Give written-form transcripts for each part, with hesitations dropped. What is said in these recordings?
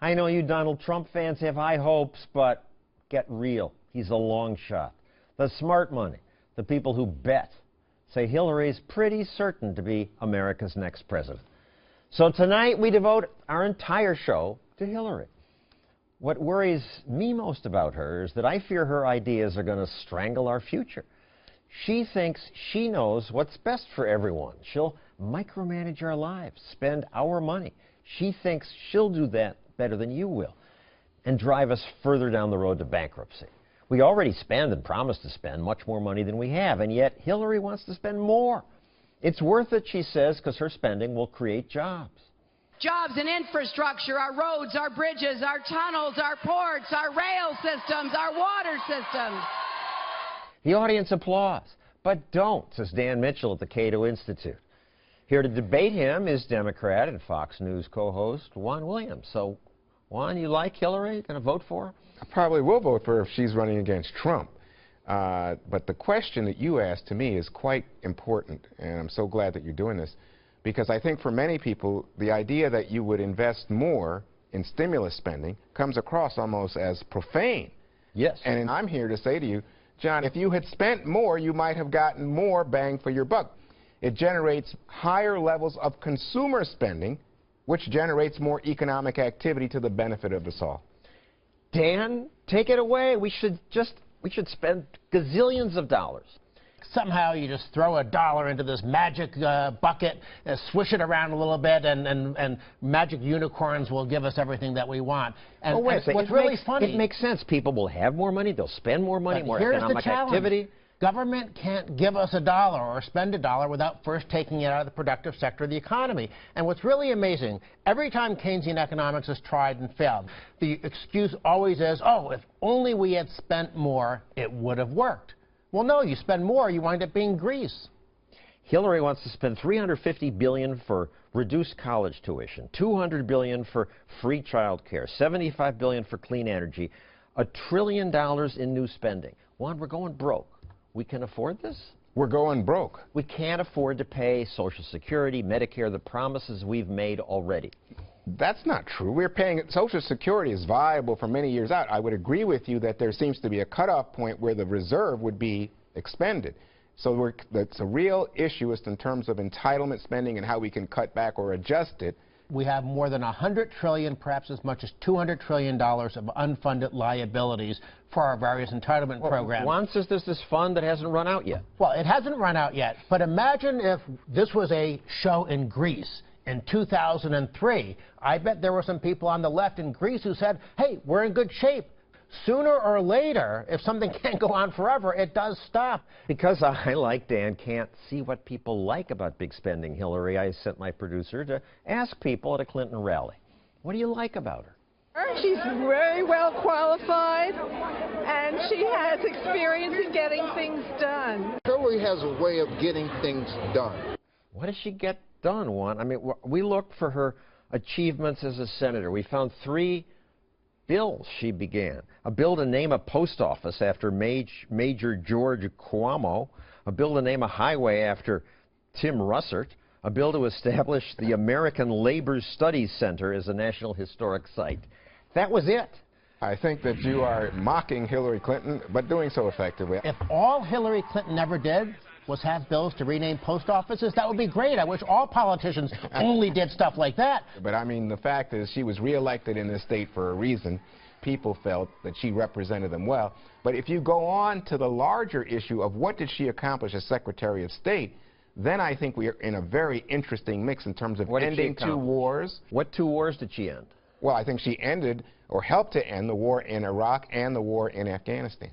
I know you Donald Trump fans have high hopes, but get real. He's a long shot. The smart money, the people who bet, say Hillary's pretty certain to be America's next president. So tonight we devote our entire show to Hillary. What worries me most about her is that I fear her ideas are going to strangle our future. She thinks she knows what's best for everyone. She'll micromanage our lives, spend our money. She thinks she'll do that better than you will and drive us further down the road to bankruptcy. We already spend and promise to spend much more money than we have, and yet Hillary wants to spend more. It's worth it, she says, because her spending will create jobs. Jobs in infrastructure, our roads, our bridges, our tunnels, our ports, our rail systems, our water systems. The audience applauds, but don't, says Dan Mitchell at the Cato Institute. Here to debate him is Democrat and Fox News co-host Juan Williams. So, Juan, you like Hillary? Going to vote for her? I probably will vote for her if she's running against Trump. But the question that you asked to me is quite important, and I'm so glad that you're doing this, because I think for many people, the idea that you would invest more in stimulus spending comes across almost as profane. Yes. And I'm here to say to you, John, if you had spent more, you might have gotten more bang for your buck. It generates higher levels of consumer spending, which generates more economic activity to the benefit of us all. Dan, take it away. We should spend gazillions of dollars. Somehow you just throw $1 into this magic bucket, swish it around a little bit, and magic unicorns will give us everything that we want. And, wait a second. what's really funny... It makes sense. People will have more money, they'll spend more money, more economic activity. Government can't give us $1 or spend $1 without first taking it out of the productive sector of the economy. And what's really amazing, every time Keynesian economics has tried and failed, the excuse always is, oh, if only we had spent more, it would have worked. Well, no, you spend more, you wind up being Greece. Hillary wants to spend $350 billion for reduced college tuition, $200 billion for free child care, $75 billion for clean energy, $1 trillion in new spending. Juan, we're going broke. We can afford this? We're going broke. We can't afford to pay Social Security, Medicare, the promises we've made already. That's not true. We're paying Social Security is viable for many years out. I would agree with you that there seems to be a cutoff point where the reserve would be expended. So that's a real issue in terms of entitlement spending and how we can cut back or adjust it. We have more than $100 trillion, perhaps as much as $200 trillion of unfunded liabilities for our various entitlement programs. Juan says there's this fund that hasn't run out yet. Well, it hasn't run out yet, but imagine if this was a show in Greece in 2003. I bet there were some people on the left in Greece who said, hey, we're in good shape. Sooner or later, if something can't go on forever, it does stop. Because I, like Dan, can't see what people like about big spending Hillary, I sent my producer to ask people at a Clinton rally, what do you like about her? She's very well qualified, and she has experience in getting things done. Hillary has a way of getting things done. What does she get done, Juan? I mean, we looked for her achievements as a senator. We found 3 bills she began. A bill to name a post office after Major George Cuomo, a bill to name a highway after Tim Russert, a bill to establish the American Labor Studies Center as a National Historic Site. That was it. I think that you are mocking Hillary Clinton, but doing so effectively. If all Hillary Clinton ever did was have bills to rename post offices, that would be great. I wish all politicians only did stuff like that. But I mean, the fact is she was reelected in this state for a reason. People felt that she represented them well. But if you go on to the larger issue of what did she accomplish as Secretary of State, then I think we are in a very interesting mix in terms of ending 2 wars. What 2 wars did she end? Well, I think she ended or helped to end the war in Iraq and the war in Afghanistan.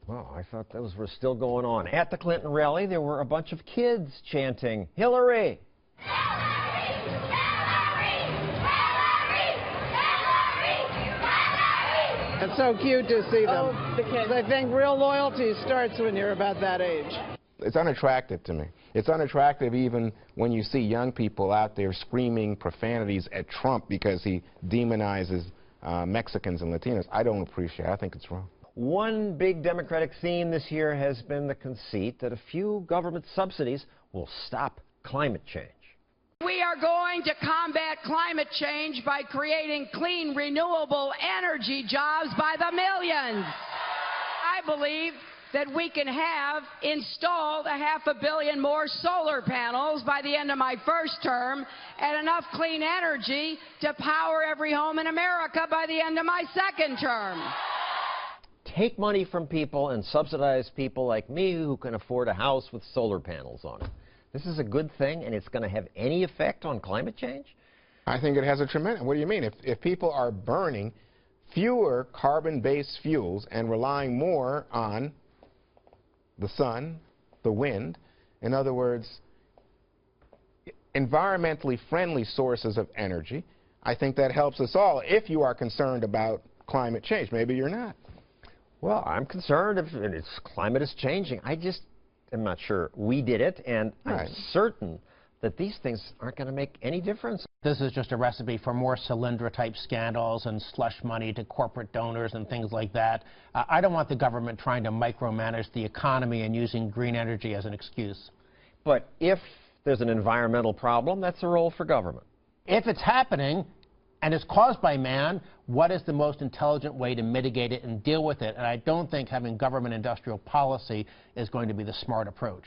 Well, I thought those were still going on. At the Clinton rally, there were a bunch of kids chanting, Hillary! Hillary! Hillary! Hillary! Hillary! Hillary! It's so cute to see them. Oh, the kids. I think real loyalty starts when you're about that age. It's unattractive to me. It's unattractive even when you see young people out there screaming profanities at Trump because he demonizes Mexicans and Latinos. I don't appreciate it. I think it's wrong. One big Democratic theme this year has been the conceit that a few government subsidies will stop climate change. We are going to combat climate change by creating clean, renewable energy jobs by the millions. I believe that we can have installed 500 million more solar panels by the end of my first term and enough clean energy to power every home in America by the end of my second term. Take money from people and subsidize people like me who can afford a house with solar panels on it. This is a good thing, and it's going to have any effect on climate change? I think it has a tremendous. What do you mean? If people are burning fewer carbon-based fuels and relying more on the sun, the wind, in other words, environmentally friendly sources of energy, I think that helps us all if you are concerned about climate change. Maybe you're not. Well, I'm concerned if climate is changing. I just am not sure we did it, and Right. I'm certain that these things aren't going to make any difference. This is just a recipe for more Solyndra-type scandals and slush money to corporate donors and things like that. I don't want the government trying to micromanage the economy and using green energy as an excuse. But if there's an environmental problem, that's a role for government. If it's happening and it's caused by man, what is the most intelligent way to mitigate it and deal with it? And I don't think having government industrial policy is going to be the smart approach.